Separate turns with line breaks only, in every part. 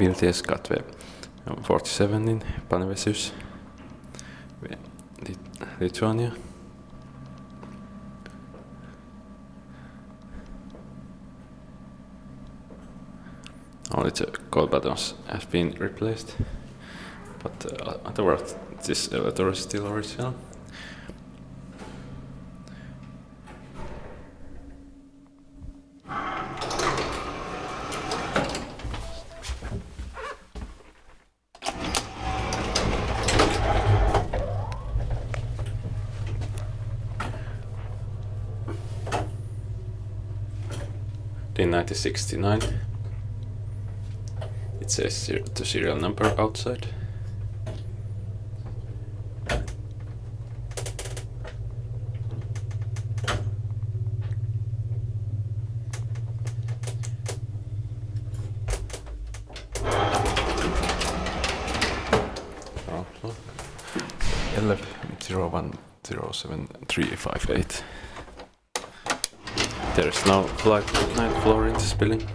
Vilties gatvė 47 in Panevėžys, Lithuania. Only the cold buttons have been replaced, but otherwise this elevator is still original. In 1969, it says the serial number outside. LF010738. There is no ninth floor in this building.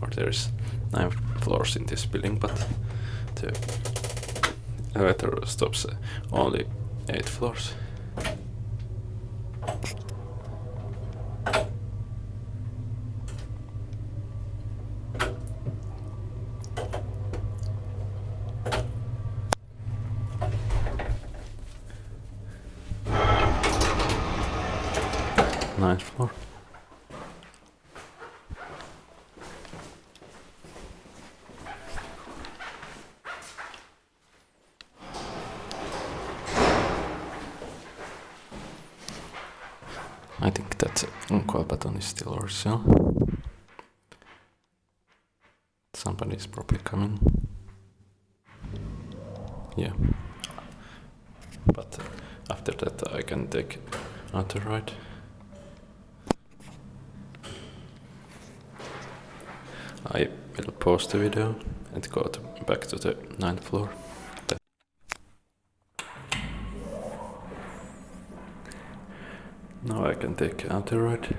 Or there's 9 floors in this building, but the elevator stops only 8 floors. Ninth floor. I think that call button is still original. Somebody is probably coming. Yeah. But after that I can take another ride. I will pause the video and go back to the 9th floor. Now I can take another ride.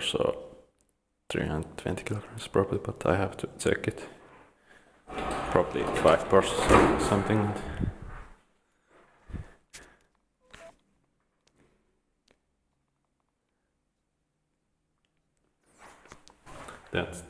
So 320 kilograms probably, but I have to check it. Probably 5 or something. That's